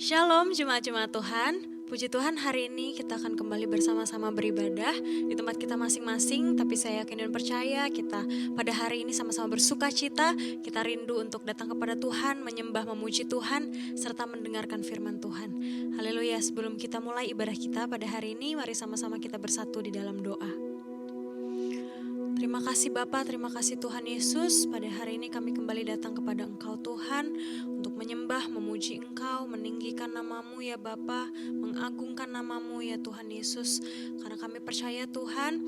Shalom jemaat-jemaat Tuhan. Puji Tuhan, hari ini kita akan kembali bersama-sama beribadah di tempat kita masing-masing. Tapi saya yakin dan percaya kita pada hari ini sama-sama bersuka cita. Kita rindu untuk datang kepada Tuhan, menyembah, memuji Tuhan, serta mendengarkan firman Tuhan. Haleluya, sebelum kita mulai ibadah kita pada hari ini, mari sama-sama kita bersatu di dalam doa. Terima kasih Bapa, terima kasih Tuhan Yesus. Pada hari ini kami kembali datang kepada Engkau Tuhan untuk menyembah, memuji Engkau, meninggikan nama-Mu ya Bapa, mengagungkan nama-Mu ya Tuhan Yesus. Karena kami percaya Tuhan,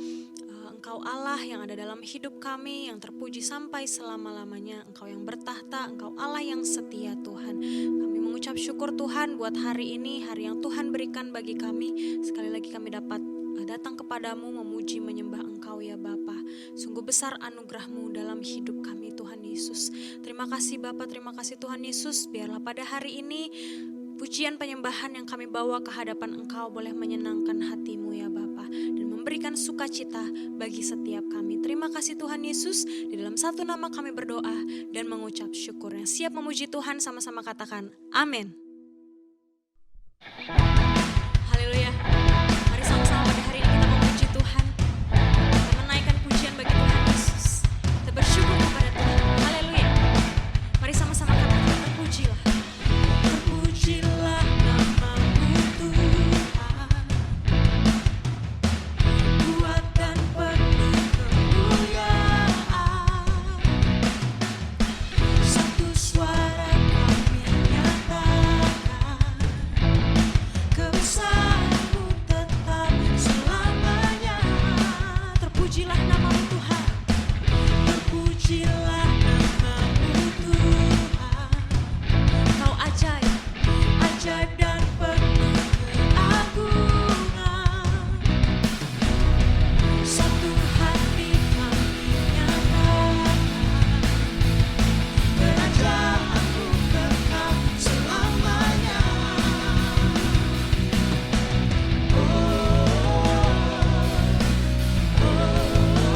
Engkau Allah yang ada dalam hidup kami, yang terpuji sampai selama-lamanya. Engkau yang bertahta, Engkau Allah yang setia Tuhan. Kami mengucap syukur Tuhan buat hari ini, hari yang Tuhan berikan bagi kami. Sekali lagi kami dapat datang kepadamu, memuji, menyembah Engkau ya Bapa. Sungguh besar anugerah-Mu dalam hidup kami Tuhan Yesus. Terima kasih Bapa, terima kasih Tuhan Yesus. Biarlah pada hari ini pujian penyembahan yang kami bawa ke hadapan Engkau boleh menyenangkan hati-Mu ya Bapa, dan memberikan sukacita bagi setiap kami. Terima kasih Tuhan Yesus. Di dalam satu nama kami berdoa dan mengucap syukur. Yang siap memuji Tuhan sama-sama katakan amin. Haleluya. Mari sama-sama pada hari ini kita memuji Tuhan. Kita menaikkan pujian bagi Tuhan Yesus. Kita bersyukur kepada Tuhan. Haleluya. Mari sama-sama katakan terpujilah. Terpujilah nama-Mu Tuhan. Kuat dan penuh kemuliaan. Satu suara kami nyatakan kebesaran-Mu tetap selamanya. Terpujilah nama-Mu Tuhan. Terpujilah nama-Mu Tuhan. Kau ajaib, ajaib dan penuh keagungan. Satu hati kami nyatakan kerajaan-Mu kekal selamanya. Oh, oh, oh.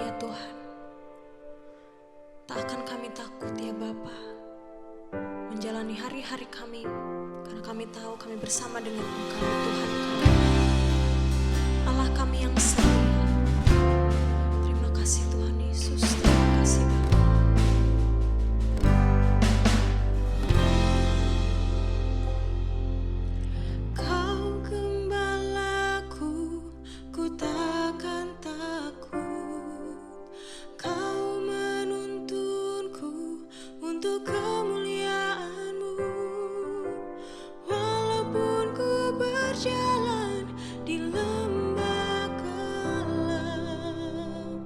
ya Tuhan. Tak akan kami takut ya Bapa, menjalani hari-hari kami, karena kami tahu kami bersama dengan Engkau Tuhan kami, Allah kami yang setia. Terima kasih Tuhan Yesus, terima kasih Bapa. Kau gembalaku, ku takkan takut. Kau menuntunku untuk kemuliaan-Mu. Walaupun ku berjalan di lembah kelam,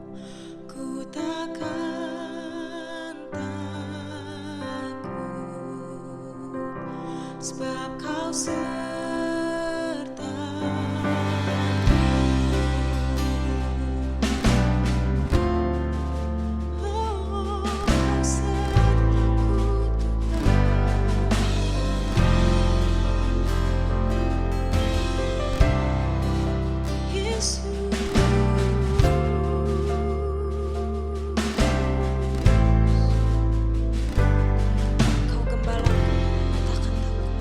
ku takkan takut, sebab Kau Kau gembalaku, ku takkan takut.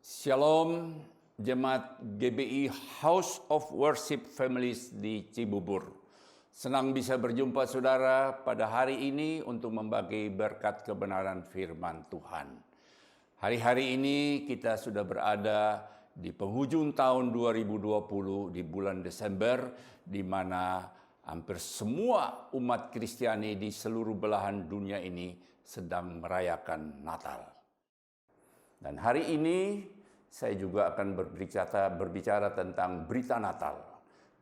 Shalom, Jemaat GBI House of Worship Families di Cibubur. Senang bisa berjumpa saudara pada hari ini untuk membagi berkat kebenaran firman Tuhan. Hari-hari ini kita sudah berada di penghujung tahun 2020 di bulan Desember, di mana hampir semua umat Kristiani di seluruh belahan dunia ini sedang merayakan Natal. Dan hari ini saya juga akan berbicara tentang berita Natal.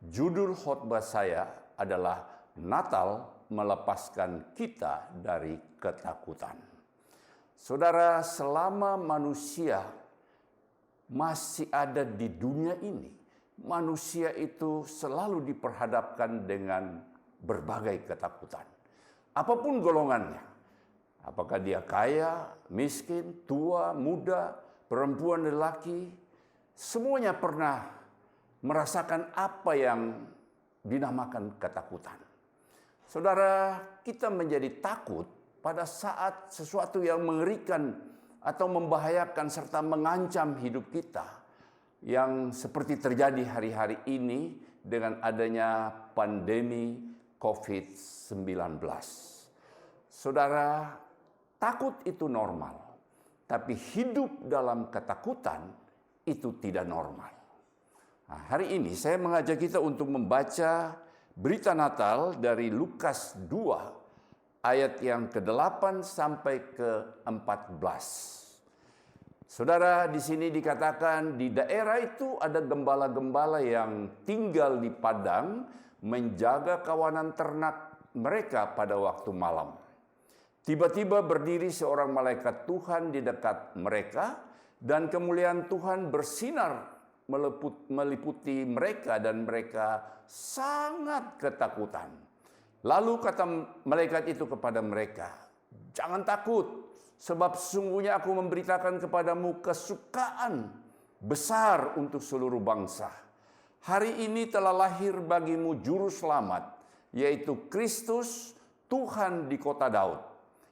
Judul khotbah saya adalah Natal melepaskan kita dari ketakutan. Saudara, selama manusia masih ada di dunia ini, manusia itu selalu diperhadapkan dengan berbagai ketakutan. Apapun golongannya. Apakah dia kaya, miskin, tua, muda, perempuan, lelaki, semuanya pernah merasakan apa yang dinamakan ketakutan. Saudara, kita menjadi takut pada saat sesuatu yang mengerikan atau membahayakan serta mengancam hidup kita, yang seperti terjadi hari-hari ini dengan adanya pandemi COVID-19. Saudara, takut itu normal, tapi hidup dalam ketakutan itu tidak normal. Nah, hari ini saya mengajak kita untuk membaca berita Natal dari Lukas 2 ayat yang ke-8 sampai ke-14. Saudara, di sini dikatakan di daerah itu ada gembala-gembala yang tinggal di padang menjaga kawanan ternak mereka pada waktu malam. Tiba-tiba berdiri seorang malaikat Tuhan di dekat mereka, dan kemuliaan Tuhan bersinar meliputi mereka, dan mereka sangat ketakutan. Lalu kata malaikat itu kepada mereka, "Jangan takut, sebab sesungguhnya aku memberitakan kepadamu kesukaan besar untuk seluruh bangsa. Hari ini telah lahir bagimu juru selamat, yaitu Kristus Tuhan di kota Daud.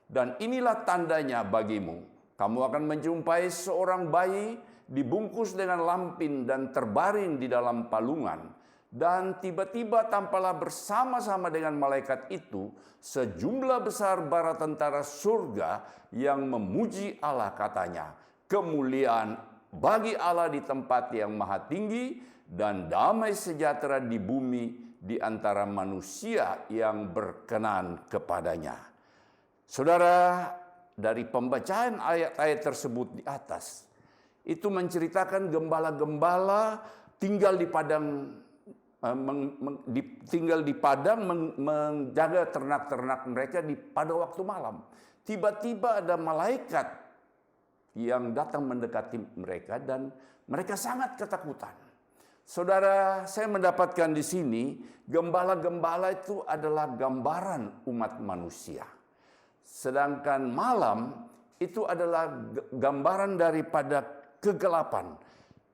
Dan inilah tandanya bagimu, kamu akan menjumpai seorang bayi dibungkus dengan lampin dan terbaring di dalam palungan. Dan tiba-tiba tampaklah bersama-sama dengan malaikat itu sejumlah besar bara tentara surga yang memuji Allah, katanya, kemuliaan bagi Allah di tempat yang maha tinggi dan damai sejahtera di bumi di antara manusia yang berkenan kepadanya." Saudara, dari pembacaan ayat-ayat tersebut di atas, itu menceritakan gembala-gembala tinggal di padang, menjaga ternak-ternak mereka pada waktu malam. Tiba-tiba ada malaikat yang datang mendekati mereka dan mereka sangat ketakutan. Saudara, saya mendapatkan di sini gembala-gembala itu adalah gambaran umat manusia. Sedangkan malam itu adalah gambaran daripada kegelapan.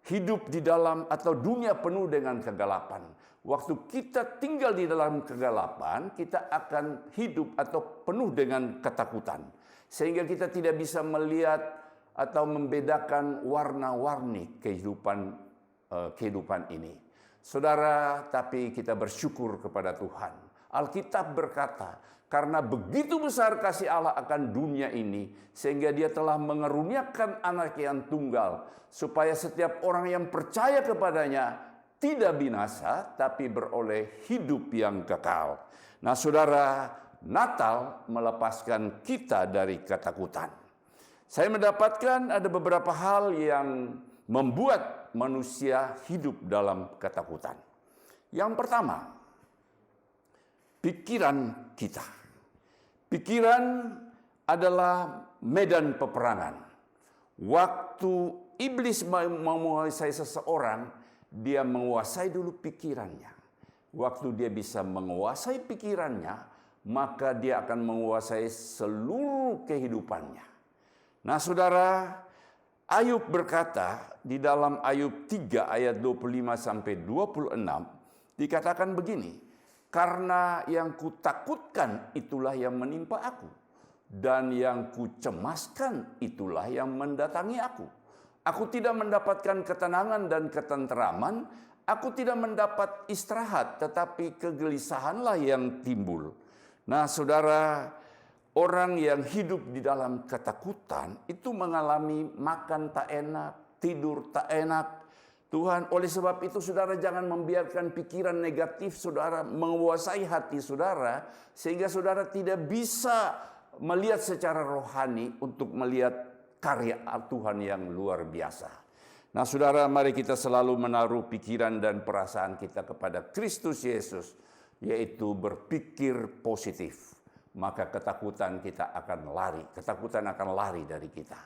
Hidup di dalam atau dunia penuh dengan kegelapan. Waktu kita tinggal di dalam kegelapan, kita akan hidup atau penuh dengan ketakutan. Sehingga kita tidak bisa melihat atau membedakan warna-warni kehidupan ini. Saudara, tapi kita bersyukur kepada Tuhan. Alkitab berkata, karena begitu besar kasih Allah akan dunia ini, sehingga Dia telah mengaruniakan anak yang tunggal, supaya setiap orang yang percaya kepadanya tidak binasa, tapi beroleh hidup yang kekal. Nah, saudara, Natal melepaskan kita dari ketakutan. Saya mendapatkan ada beberapa hal yang membuat manusia hidup dalam ketakutan. Yang pertama, pikiran kita. Pikiran adalah medan peperangan. Waktu iblis menguasai seseorang, dia menguasai dulu pikirannya. Waktu dia bisa menguasai pikirannya, maka dia akan menguasai seluruh kehidupannya. Nah, saudara, Ayub berkata di dalam Ayub 3 ayat 25 sampai 26 dikatakan begini, "Karena yang kutakutkan itulah yang menimpa aku, dan yang kucemaskan itulah yang mendatangi aku. Aku tidak mendapatkan ketenangan dan ketenteraman, aku tidak mendapat istirahat, tetapi kegelisahanlah yang timbul. Nah, saudara, orang yang hidup di dalam ketakutan itu mengalami makan tak enak, tidur tak enak. Tuhan, oleh sebab itu saudara jangan membiarkan pikiran negatif saudara menguasai hati saudara, sehingga saudara tidak bisa melihat secara rohani untuk melihat karya Tuhan yang luar biasa. Nah, saudara, mari kita selalu menaruh pikiran dan perasaan kita kepada Kristus Yesus, yaitu berpikir positif. Maka ketakutan kita akan lari, ketakutan akan lari dari kita.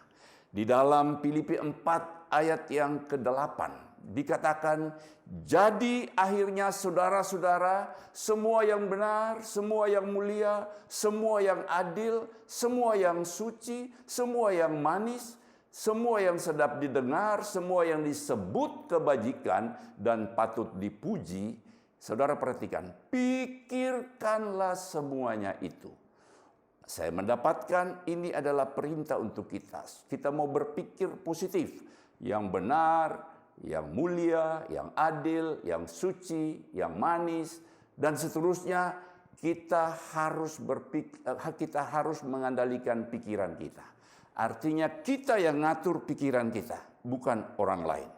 Di dalam Filipi 4 ayat yang ke-8 dikatakan, jadi akhirnya saudara-saudara, semua yang benar, semua yang mulia, semua yang adil, semua yang suci, semua yang manis, semua yang sedap didengar, semua yang disebut kebajikan dan patut dipuji, saudara perhatikan, pikirkanlah semuanya itu. Saya mendapatkan ini adalah perintah untuk kita. Kita mau berpikir positif, yang benar, yang mulia, yang adil, yang suci, yang manis, dan seterusnya. Kita harus mengandalkan pikiran kita. Artinya kita yang ngatur pikiran kita, bukan orang lain.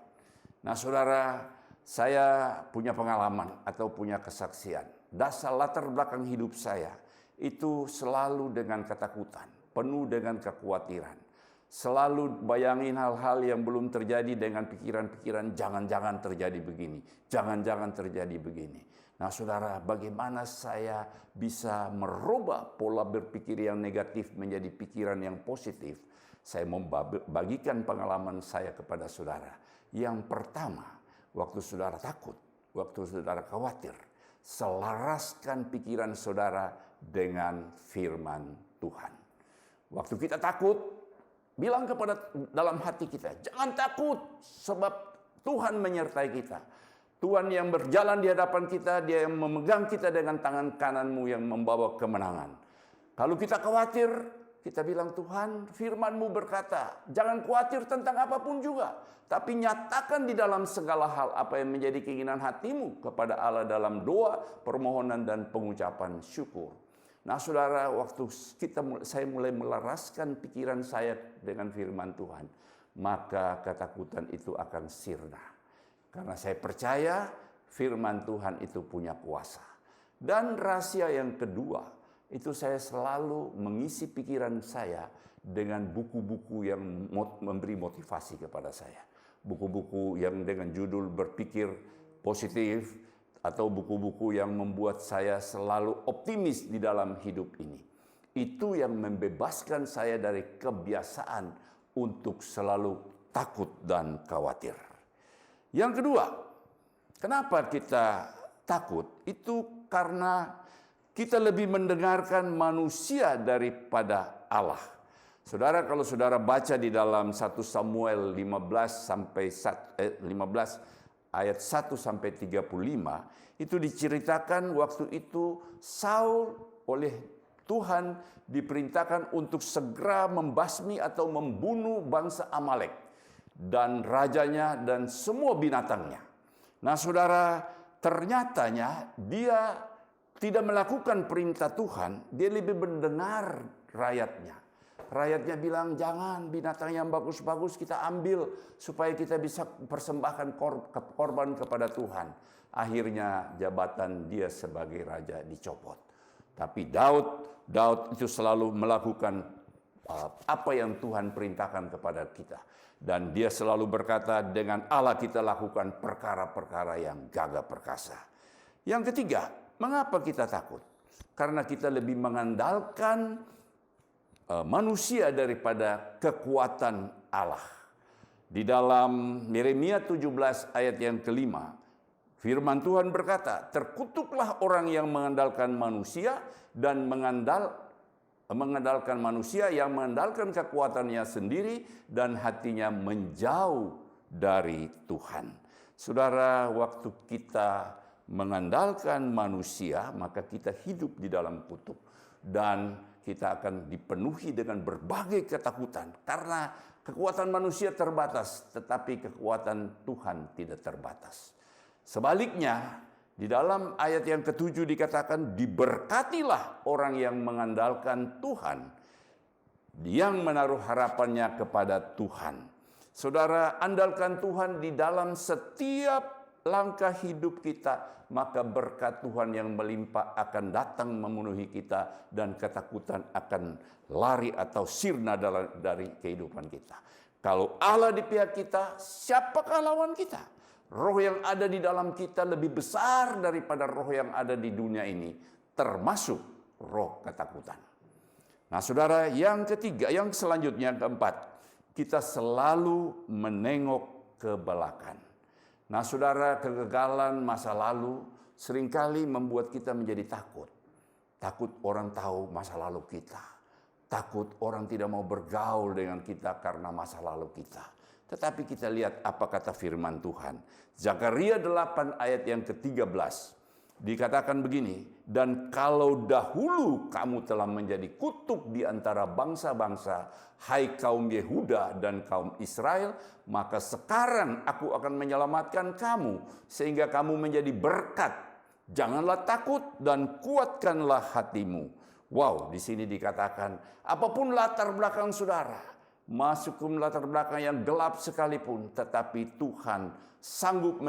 Nah, saudara, saya punya pengalaman atau punya kesaksian. Dasar latar belakang hidup saya itu selalu dengan ketakutan, penuh dengan kekhawatiran. Selalu bayangin hal-hal yang belum terjadi dengan pikiran-pikiran, jangan-jangan terjadi begini, jangan-jangan terjadi begini. Nah, saudara, bagaimana saya bisa merubah pola berpikir yang negatif menjadi pikiran yang positif? Saya membagikan pengalaman saya kepada saudara. Yang pertama, waktu saudara takut, waktu saudara khawatir, selaraskan pikiran saudara dengan firman Tuhan. Waktu kita takut, bilang kepada dalam hati kita, jangan takut sebab Tuhan menyertai kita. Tuhan yang berjalan di hadapan kita, Dia yang memegang kita dengan tangan kananmu yang membawa kemenangan. Kalau kita khawatir, kita bilang, Tuhan, firman-Mu berkata, jangan khawatir tentang apapun juga, tapi nyatakan di dalam segala hal apa yang menjadi keinginan hatimu kepada Allah dalam doa, permohonan, dan pengucapan syukur. Nah, saudara, waktu saya mulai melaraskan pikiran saya dengan firman Tuhan, maka ketakutan itu akan sirna. Karena saya percaya firman Tuhan itu punya kuasa. Dan rahasia yang kedua, itu saya selalu mengisi pikiran saya dengan buku-buku yang memberi motivasi kepada saya. Buku-buku yang dengan judul berpikir positif, atau buku-buku yang membuat saya selalu optimis di dalam hidup ini. Itu yang membebaskan saya dari kebiasaan untuk selalu takut dan khawatir. Yang kedua, kenapa kita takut? Itu karena kita lebih mendengarkan manusia daripada Allah. Saudara, kalau saudara baca di dalam 1 Samuel 15 ayat 1 sampai 35, itu diceritakan waktu itu Saul oleh Tuhan diperintahkan untuk segera membasmi atau membunuh bangsa Amalek dan rajanya dan semua binatangnya. Nah, saudara, ternyatanya dia tidak melakukan perintah Tuhan, dia lebih mendengar rakyatnya. Rakyatnya bilang, jangan binatang yang bagus-bagus kita ambil supaya kita bisa persembahkan korban kepada Tuhan. Akhirnya jabatan dia sebagai raja dicopot. Tapi Daud itu selalu melakukan apa yang Tuhan perintahkan kepada kita. Dan dia selalu berkata, dengan Allah kita lakukan perkara-perkara yang gagah perkasa. Yang ketiga, mengapa kita takut? Karena kita lebih mengandalkan manusia daripada kekuatan Allah. Di dalam Yeremia 17 ayat yang kelima, firman Tuhan berkata, terkutuklah orang yang mengandalkan manusia dan mengandalkan manusia yang mengandalkan kekuatannya sendiri dan hatinya menjauh dari Tuhan. Saudara, waktu kita mengandalkan manusia, maka kita hidup di dalam kutuk. Dan kita akan dipenuhi dengan berbagai ketakutan. Karena Kekuatan manusia terbatas, tetapi kekuatan Tuhan tidak terbatas. Sebaliknya, di dalam ayat yang ke-7 dikatakan, diberkatilah orang yang mengandalkan Tuhan, yang menaruh harapannya kepada Tuhan. Saudara, andalkan Tuhan di dalam setiap langkah hidup kita, maka berkat Tuhan yang melimpah akan datang memenuhi kita dan ketakutan akan lari atau sirna dari kehidupan kita. Kalau Allah di pihak kita, siapakah lawan kita? Roh yang ada di dalam kita lebih besar daripada roh yang ada di dunia ini, termasuk roh ketakutan. Nah, saudara, yang ketiga, yang selanjutnya keempat, kita selalu menengok ke belakang. Nah, saudara, kegagalan masa lalu seringkali membuat kita menjadi takut. Takut orang tahu masa lalu kita. Takut orang tidak mau bergaul dengan kita karena masa lalu kita. Tetapi kita lihat apa kata firman Tuhan. Zakaria 8 ayat yang ke-13. Dikatakan begini, dan kalau dahulu kamu telah menjadi kutuk di antara bangsa-bangsa, hai kaum Yehuda dan kaum Israel, maka sekarang aku akan menyelamatkan kamu, sehingga kamu menjadi berkat. Janganlah takut dan kuatkanlah hatimu. Wow, di sini dikatakan, apapun latar belakang saudara, masuk ke latar belakang yang gelap sekalipun, tetapi Tuhan sanggup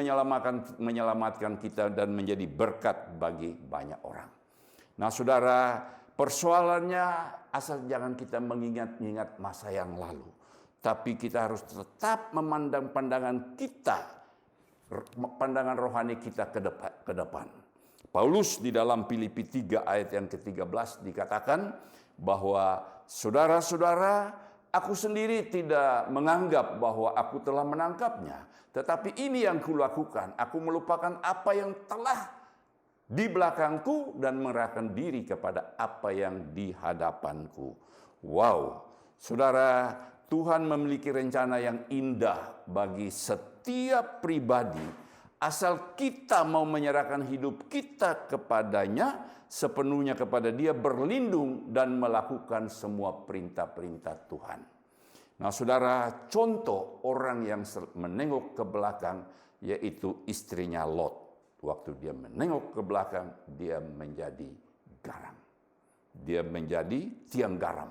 menyelamatkan kita dan menjadi berkat bagi banyak orang. Nah, saudara, persoalannya asal jangan kita mengingat-ingat masa yang lalu, tapi kita harus tetap memandang pandangan rohani kita ke depan. Paulus di dalam Filipi 3 ayat yang ke-13 dikatakan bahwa saudara-saudara, aku sendiri tidak menganggap bahwa aku telah menangkapnya. Tetapi ini yang kulakukan, aku melupakan apa yang telah di belakangku dan mengerahkan diri kepada apa yang di hadapanku. Wow, saudara, Tuhan memiliki rencana yang indah bagi setiap pribadi. Asal kita mau menyerahkan hidup kita kepadanya, sepenuhnya kepada Dia, berlindung dan melakukan semua perintah-perintah Tuhan. Nah, saudara, contoh orang yang menengok ke belakang yaitu istrinya Lot. Waktu dia menengok ke belakang, dia menjadi garam. Dia menjadi tiang garam.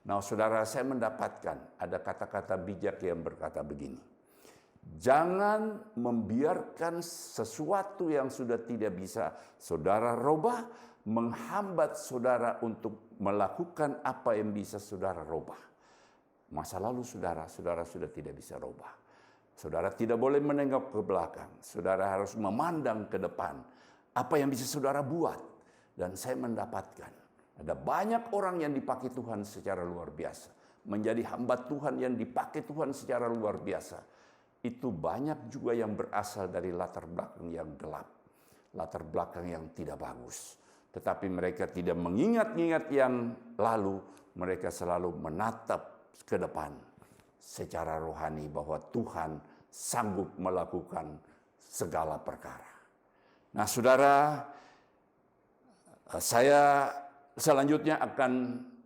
Nah, saudara, saya mendapatkan ada kata-kata bijak yang berkata begini. Jangan membiarkan sesuatu yang sudah tidak bisa saudara robah menghambat saudara untuk melakukan apa yang bisa saudara robah. Masa lalu saudara sudah tidak bisa robah. Saudara tidak boleh menengok ke belakang. Saudara harus memandang ke depan. Apa yang bisa saudara buat. Dan saya mendapatkan ada banyak orang yang dipakai Tuhan secara luar biasa. Menjadi hamba Tuhan yang dipakai Tuhan secara luar biasa. Itu banyak juga yang berasal dari latar belakang yang gelap. Latar belakang yang tidak bagus. Tetapi mereka tidak mengingat-ingat yang lalu. Mereka selalu menatap ke depan. Secara rohani bahwa Tuhan sanggup melakukan segala perkara. Nah, saudara, saya selanjutnya akan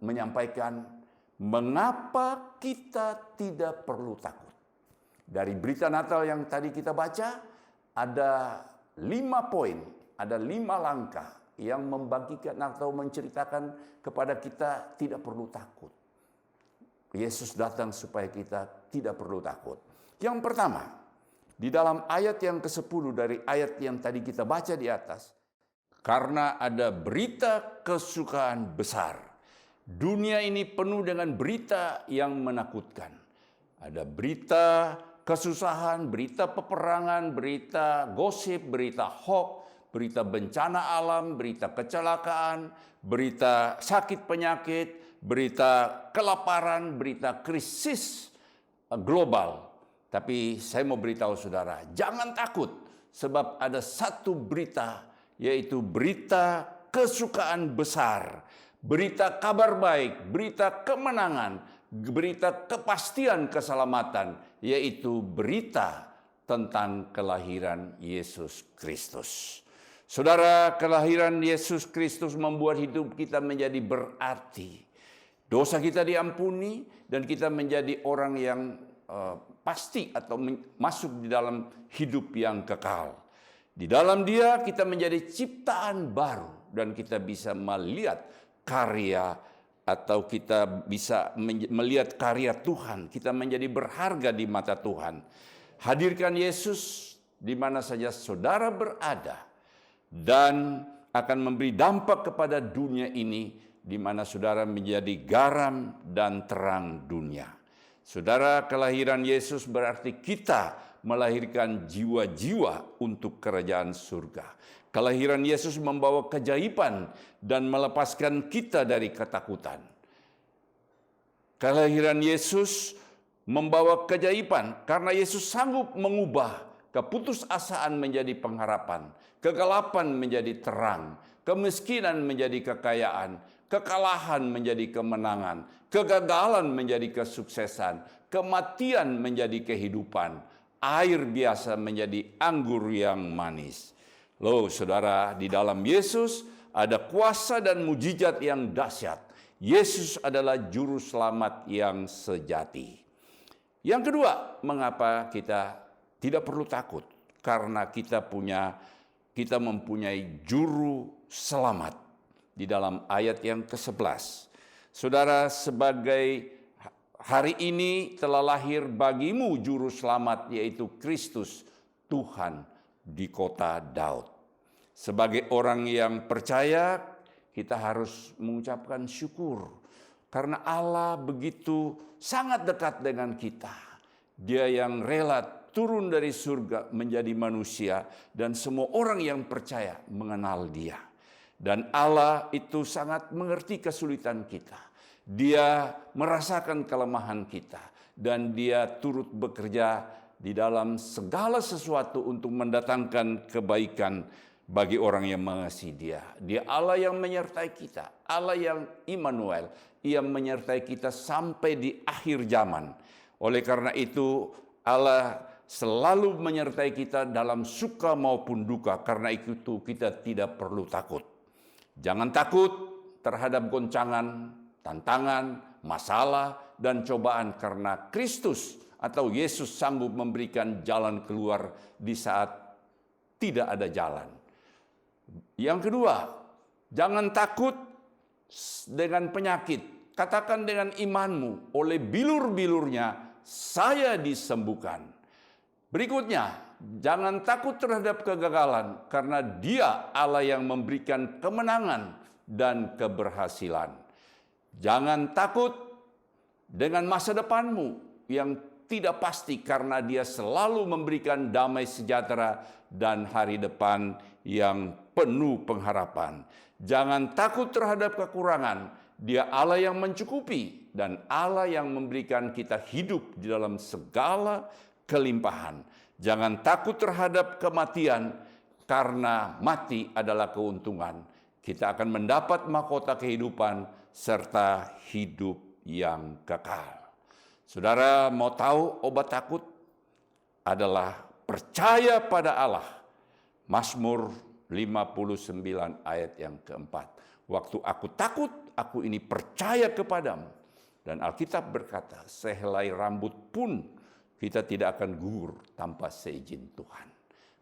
menyampaikan mengapa kita tidak perlu takut. Dari berita Natal yang tadi kita baca, ada 5 poin, ada 5 langkah yang membagikan atau menceritakan kepada kita tidak perlu takut. Yesus datang supaya kita tidak perlu takut. Yang pertama, di dalam ayat yang ke-10 dari ayat yang tadi kita baca di atas, karena ada berita kesukaan besar. Dunia ini penuh dengan berita yang menakutkan. Ada berita kesusahan, berita peperangan, berita gosip, berita hoax, berita bencana alam, berita kecelakaan, berita sakit penyakit, berita kelaparan, berita krisis global. Tapi saya mau beritahu saudara, jangan takut sebab ada satu berita, yaitu berita kesukaan besar, berita kabar baik, berita kemenangan, berita kepastian keselamatan, yaitu berita tentang kelahiran Yesus Kristus. Saudara, kelahiran Yesus Kristus membuat hidup kita menjadi berarti. Dosa kita diampuni dan kita menjadi orang yang pasti atau masuk di dalam hidup yang kekal. Di dalam Dia kita menjadi ciptaan baru dan kita bisa melihat karya atau kita bisa melihat karya Tuhan. Kita menjadi berharga di mata Tuhan. Hadirkan Yesus di mana saja saudara berada dan akan memberi dampak kepada dunia ini di mana saudara menjadi garam dan terang dunia. Saudara, kelahiran Yesus berarti kita melahirkan jiwa-jiwa untuk kerajaan surga. Kelahiran Yesus membawa keajaiban dan melepaskan kita dari ketakutan. Kelahiran Yesus membawa keajaiban karena Yesus sanggup mengubah keputusasaan menjadi pengharapan, kegelapan menjadi terang, kemiskinan menjadi kekayaan, kekalahan menjadi kemenangan, kegagalan menjadi kesuksesan, kematian menjadi kehidupan, air biasa menjadi anggur yang manis. Loh saudara, di dalam Yesus ada kuasa dan mujizat yang dahsyat. Yesus adalah juru selamat yang sejati. Yang kedua, mengapa kita tidak perlu takut? Karena kita mempunyai juru selamat. Di dalam ayat yang ke-11. Saudara, sebagai hari ini telah lahir bagimu juru selamat, yaitu Kristus Tuhan di kota Daud. Sebagai orang yang percaya, kita harus mengucapkan syukur. Karena Allah begitu sangat dekat dengan kita. Dia yang rela turun dari surga menjadi manusia dan semua orang yang percaya mengenal Dia. Dan Allah itu sangat mengerti kesulitan kita. Dia merasakan kelemahan kita. Dan Dia turut bekerja di dalam segala sesuatu untuk mendatangkan kebaikan bagi orang yang mengasihi Dia. Dia Allah yang menyertai kita. Allah yang Immanuel. Ia menyertai kita sampai di akhir zaman. Oleh karena itu Allah selalu menyertai kita dalam suka maupun duka. Karena itu kita tidak perlu takut. Jangan takut terhadap goncangan, tantangan, masalah, dan cobaan karena Kristus atau Yesus sanggup memberikan jalan keluar di saat tidak ada jalan. Yang kedua, jangan takut dengan penyakit. Katakan dengan imanmu, oleh bilur-bilurnya saya disembuhkan. Berikutnya, jangan takut terhadap kegagalan karena Dia Allah yang memberikan kemenangan dan keberhasilan. Jangan takut dengan masa depanmu yang tidak pasti karena Dia selalu memberikan damai sejahtera dan hari depan yang penuh pengharapan. Jangan takut terhadap kekurangan. Dia Allah yang mencukupi dan Allah yang memberikan kita hidup di dalam segala kelimpahan. Jangan takut terhadap kematian karena mati adalah keuntungan. Kita akan mendapat mahkota kehidupan serta hidup yang kekal. Saudara mau tahu obat takut? Adalah percaya pada Allah. Mazmur 59 ayat yang keempat. Waktu aku takut, aku ini percaya kepadamu. Dan Alkitab berkata, sehelai rambut pun kita tidak akan gugur tanpa seizin Tuhan.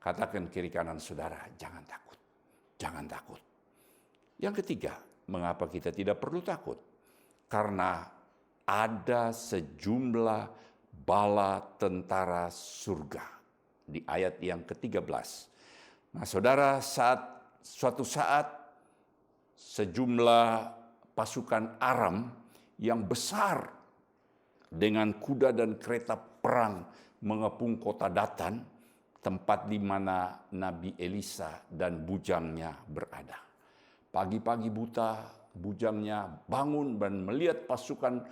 Katakan kiri kanan saudara, jangan takut. Jangan takut. Yang ketiga, mengapa kita tidak perlu takut? Karena ada sejumlah bala tentara surga. Di ayat yang ke-13. Nah saudara, suatu saat sejumlah pasukan Aram yang besar dengan kuda dan kereta perang mengepung kota Datan, tempat di mana Nabi Elisa dan bujangnya berada. Pagi-pagi buta, bujangnya bangun dan melihat pasukan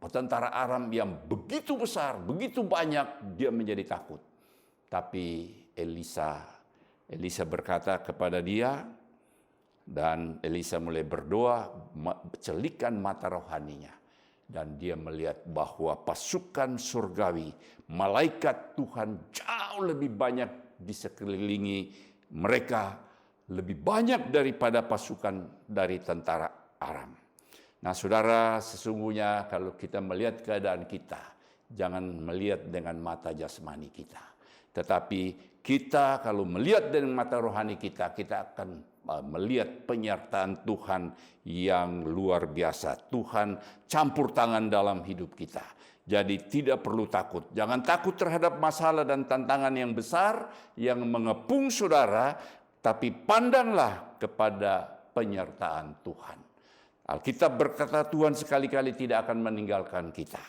tentara Aram yang begitu besar, begitu banyak, dia menjadi takut. Tapi Elisa berkata kepada dia, dan Elisa mulai berdoa, celikan mata rohaninya. Dan dia melihat bahwa pasukan surgawi, malaikat Tuhan jauh lebih banyak di sekelilingi mereka, lebih banyak daripada pasukan dari tentara Aram. Nah, saudara, sesungguhnya kalau kita melihat keadaan kita, jangan melihat dengan mata jasmani kita. Tetapi kita kalau melihat dengan mata rohani kita, kita akan melihat penyertaan Tuhan yang luar biasa. Tuhan campur tangan dalam hidup kita. Jadi tidak perlu takut. Jangan takut terhadap masalah dan tantangan yang besar yang mengepung saudara, tapi pandanglah kepada penyertaan Tuhan. Alkitab berkata Tuhan sekali-kali tidak akan meninggalkan kita.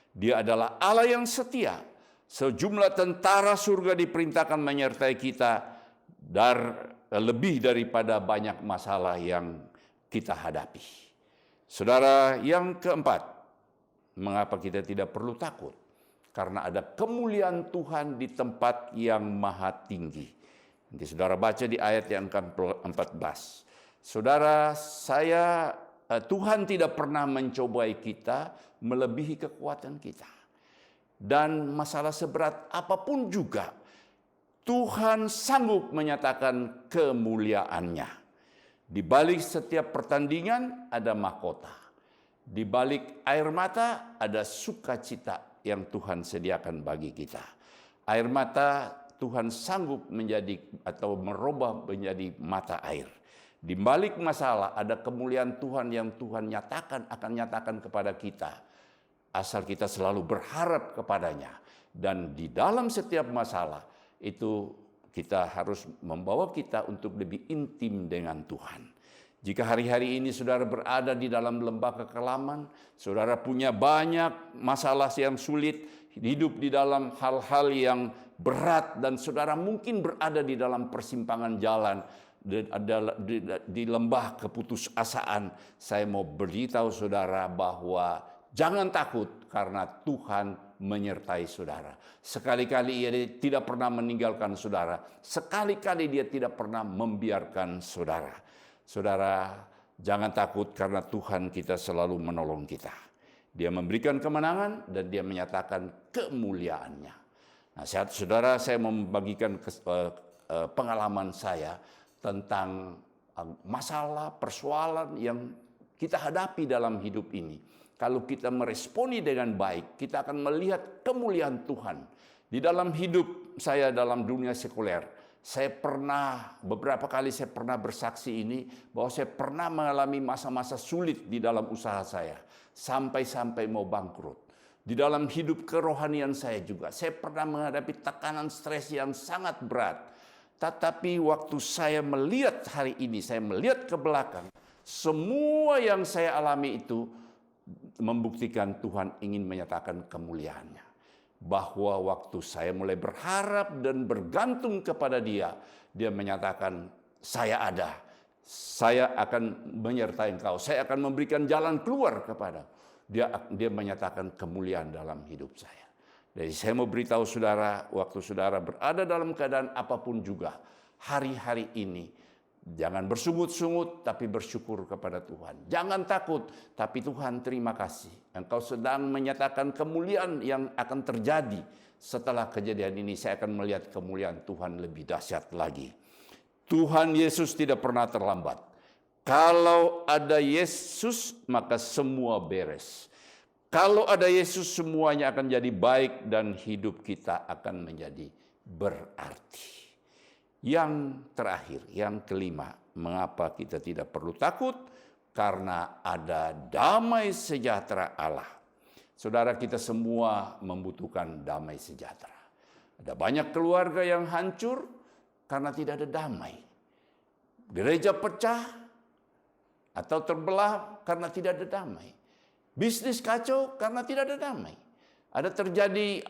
Dia adalah Allah yang setia. Sejumlah tentara surga diperintahkan menyertai kita lebih daripada banyak masalah yang kita hadapi. Saudara, yang keempat, mengapa kita tidak perlu takut? Karena ada kemuliaan Tuhan di tempat yang maha tinggi. Nanti saudara baca di ayat yang ke-14. Saudara, Tuhan tidak pernah mencobai kita melebihi kekuatan kita. Dan masalah seberat apapun juga, Tuhan sanggup menyatakan kemuliaannya. Di balik setiap pertandingan ada mahkota. Di balik air mata ada sukacita yang Tuhan sediakan bagi kita. Air mata Tuhan sanggup menjadi atau merubah menjadi mata air. Di balik masalah ada kemuliaan Tuhan yang Tuhan akan nyatakan kepada kita. Asal kita selalu berharap kepadanya. Dan di dalam setiap masalah itu kita harus membawa kita untuk lebih intim dengan Tuhan. Jika hari-hari ini saudara berada di dalam lembah kekelaman, saudara punya banyak masalah yang sulit, hidup di dalam hal-hal yang berat, dan saudara mungkin berada di dalam persimpangan jalan, di lembah keputusasaan, saya mau beritahu saudara bahwa jangan takut karena Tuhan menyertai saudara. Sekali-kali Ia tidak pernah meninggalkan saudara. Sekali-kali Dia tidak pernah membiarkan saudara. Saudara, jangan takut karena Tuhan kita selalu menolong kita. Dia memberikan kemenangan dan Dia menyatakan kemuliaannya. Nah, saudara, saya mau membagikan pengalaman saya tentang masalah, persoalan yang kita hadapi dalam hidup ini. Kalau kita meresponi dengan baik, kita akan melihat kemuliaan Tuhan. Di dalam hidup saya dalam dunia sekuler, beberapa kali saya pernah bersaksi ini, bahwa saya pernah mengalami masa-masa sulit di dalam usaha saya. Sampai-sampai mau bangkrut. Di dalam hidup kerohanian saya juga, saya pernah menghadapi tekanan stres yang sangat berat. Tetapi waktu saya melihat hari ini, saya melihat ke belakang, semua yang saya alami itu membuktikan Tuhan ingin menyatakan kemuliaannya. Bahwa waktu saya mulai berharap dan bergantung kepada Dia, Dia menyatakan, saya ada, saya akan menyertai engkau, saya akan memberikan jalan keluar kepada. Dia menyatakan kemuliaan dalam hidup saya. Jadi saya mau beritahu saudara, waktu saudara berada dalam keadaan apapun juga, hari-hari ini, jangan bersungut-sungut, tapi bersyukur kepada Tuhan. Jangan takut, tapi Tuhan terima kasih. Engkau sedang menyatakan kemuliaan yang akan terjadi. Setelah kejadian ini, saya akan melihat kemuliaan Tuhan lebih dahsyat lagi. Tuhan Yesus tidak pernah terlambat. Kalau ada Yesus, maka semua beres. Kalau ada Yesus, semuanya akan jadi baik dan hidup kita akan menjadi berarti. Yang terakhir, yang kelima, mengapa kita tidak perlu takut? Karena ada damai sejahtera Allah. Saudara, kita semua membutuhkan damai sejahtera. Ada banyak keluarga yang hancur karena tidak ada damai. Gereja pecah atau terbelah karena tidak ada damai. Bisnis kacau karena tidak ada damai. Ada terjadi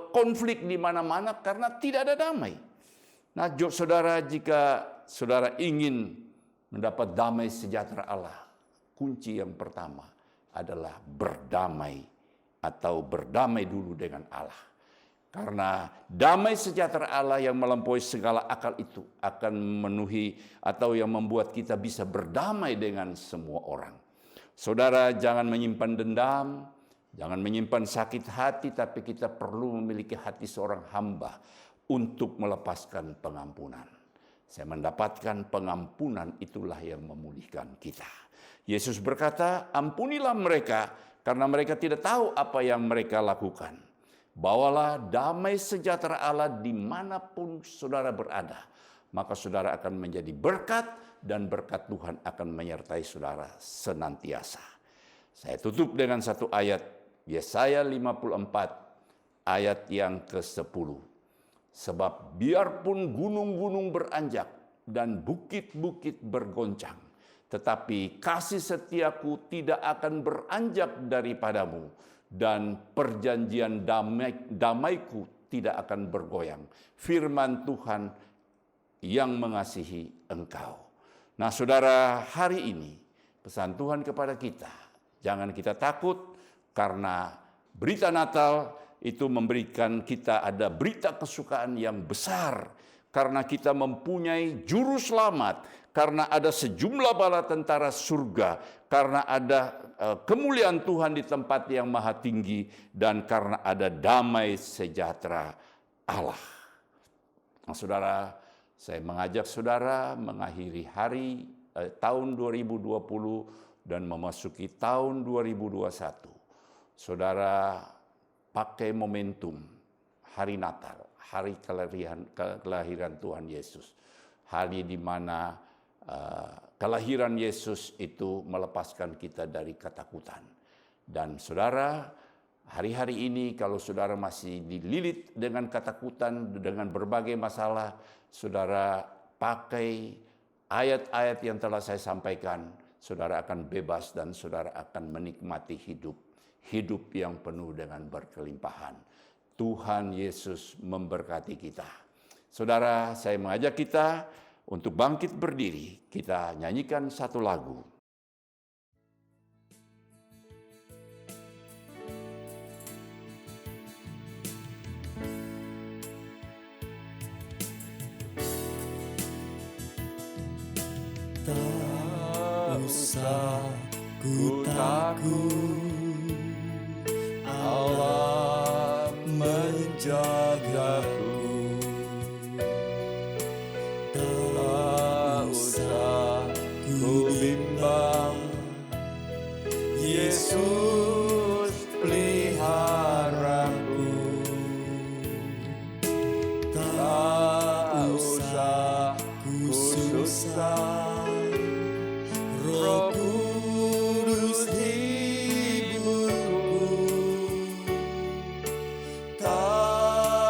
konflik di mana-mana karena tidak ada damai. Nah, saudara, jika saudara ingin mendapat damai sejahtera Allah, kunci yang pertama adalah berdamai atau berdamai dulu dengan Allah. Karena damai sejahtera Allah yang melampaui segala akal itu akan memenuhi atau yang membuat kita bisa berdamai dengan semua orang. Saudara, jangan menyimpan dendam, jangan menyimpan sakit hati, tapi kita perlu memiliki hati seorang hamba untuk melepaskan pengampunan. Saya mendapatkan pengampunan, itulah yang memulihkan kita. Yesus berkata, ampunilah mereka karena mereka tidak tahu apa yang mereka lakukan. Bawalah damai sejahtera Allah dimanapun saudara berada. Maka saudara akan menjadi berkat dan berkat Tuhan akan menyertai saudara senantiasa. Saya tutup dengan satu ayat, Yesaya 54 ayat yang ke-10. Sebab biarpun gunung-gunung beranjak dan bukit-bukit bergoncang, tetapi kasih setiaku tidak akan beranjak daripadamu, dan perjanjian damaiku tidak akan bergoyang. Firman Tuhan yang mengasihi engkau. Nah saudara, hari ini pesan Tuhan kepada kita, jangan kita takut karena berita Natal itu memberikan kita ada berita kesukaan yang besar. Karena kita mempunyai juru selamat, karena ada sejumlah bala tentara surga, karena ada kemuliaan Tuhan di tempat yang maha tinggi, dan karena ada damai sejahtera Allah. Nah saudara, saya mengajak saudara mengakhiri tahun 2020 dan memasuki tahun 2021. Saudara pakai momentum hari Natal, hari kelahiran Tuhan Yesus. Hari di mana kelahiran Yesus itu melepaskan kita dari ketakutan. Dan saudara, hari-hari ini kalau saudara masih dililit dengan ketakutan, dengan berbagai masalah, saudara pakai ayat-ayat yang telah saya sampaikan, saudara akan bebas dan saudara akan menikmati hidup yang penuh dengan berkelimpahan. Tuhan Yesus memberkati kita. Saudara, saya mengajak kita untuk bangkit berdiri. Kita nyanyikan satu lagu. Tak usah ku takut, Allah menjagaku. Tak usah ku bimbang, Yesus peliharaku. Tak usah ku susah, Roh Kudus hiburku. Tak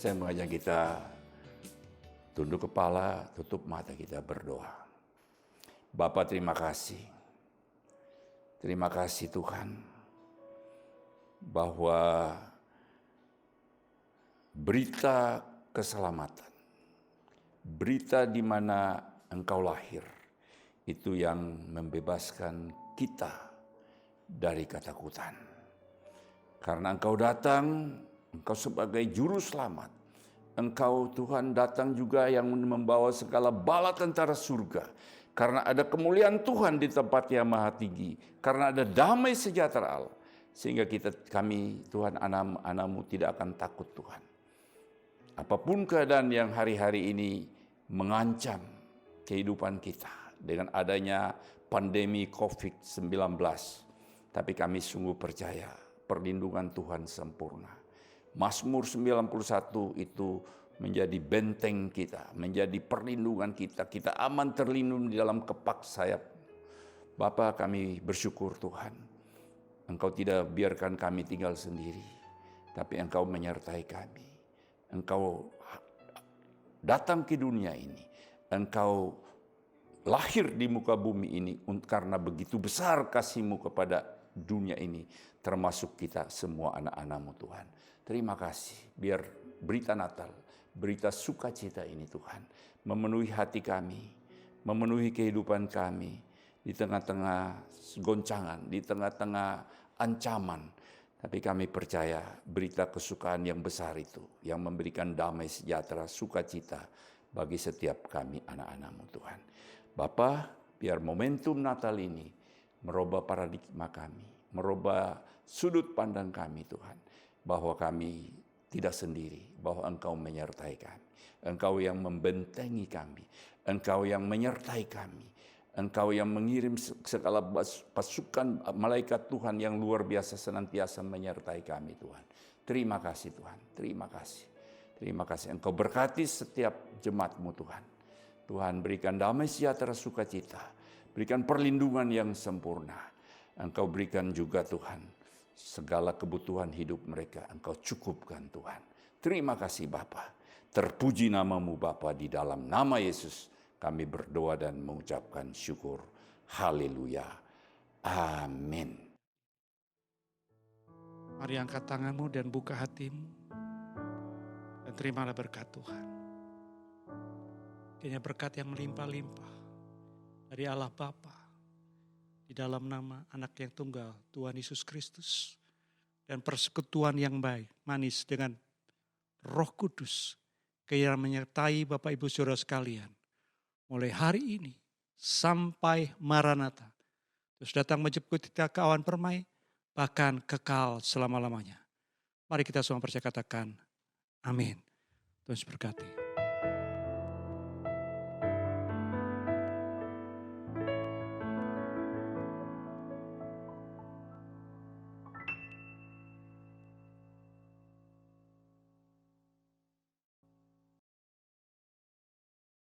Saya mengajak kita tunduk kepala, tutup mata, kita berdoa. Bapa, terima kasih. Terima kasih Tuhan bahwa berita keselamatan, berita di mana Engkau lahir, itu yang membebaskan kita dari ketakutan. Karena Engkau datang, Engkau sebagai juru selamat. Engkau Tuhan datang juga yang membawa segala bala tentara surga. Karena ada kemuliaan Tuhan di tempat yang maha tinggi. Karena ada damai sejahtera Allah. Sehingga kami Tuhan anak-anak-Mu tidak akan takut Tuhan. Apapun keadaan yang hari-hari ini mengancam kehidupan kita. Dengan adanya pandemi COVID-19. Tapi kami sungguh percaya perlindungan Tuhan sempurna. Mazmur 91 itu menjadi benteng kita, menjadi perlindungan kita. Kita aman terlindung di dalam kepak sayap. Bapa, kami bersyukur Tuhan. Engkau tidak biarkan kami tinggal sendiri, tapi Engkau menyertai kami. Engkau datang ke dunia ini. Engkau lahir di muka bumi ini karena begitu besar kasih-Mu kepada dunia ini, termasuk kita semua anak-anak-Mu Tuhan. Terima kasih, biar berita Natal, berita sukacita ini Tuhan, memenuhi hati kami, memenuhi kehidupan kami, di tengah-tengah goncangan, di tengah-tengah ancaman. Tapi kami percaya berita kesukaan yang besar itu, yang memberikan damai sejahtera, sukacita bagi setiap kami anak-anak-Mu Tuhan. Bapa, biar momentum Natal ini merubah paradigma kami, merubah sudut pandang kami Tuhan. Bahwa kami tidak sendiri, bahwa Engkau menyertai kami. Engkau yang membentengi kami. Engkau yang menyertai kami. Engkau yang mengirim segala pasukan malaikat Tuhan yang luar biasa senantiasa menyertai kami Tuhan. Terima kasih Tuhan, terima kasih. Terima kasih Engkau berkati setiap jemaat-Mu Tuhan. Tuhan berikan damai sejahtera sukacita. Berikan perlindungan yang sempurna. Engkau berikan juga Tuhan segala kebutuhan hidup mereka Engkau cukupkan Tuhan. Terima kasih Bapa. Terpuji nama-Mu Bapa, di dalam nama Yesus kami berdoa dan mengucapkan syukur. Haleluya. Amin. Mari angkat tanganmu dan buka hatimu. Dan terimalah berkat Tuhan. Kiranya berkat yang melimpah-limpah dari Allah Bapa, di dalam nama Anak yang tunggal, Tuhan Yesus Kristus. Dan persekutuan yang baik, manis dengan Roh Kudus. Kiranya menyertai Bapak Ibu Saudara sekalian. Mulai hari ini sampai Maranatha. Terus datang menjemput kita ke awan permai, bahkan kekal selama-lamanya. Mari kita semua percaya katakan, amin. Tuhan berkati.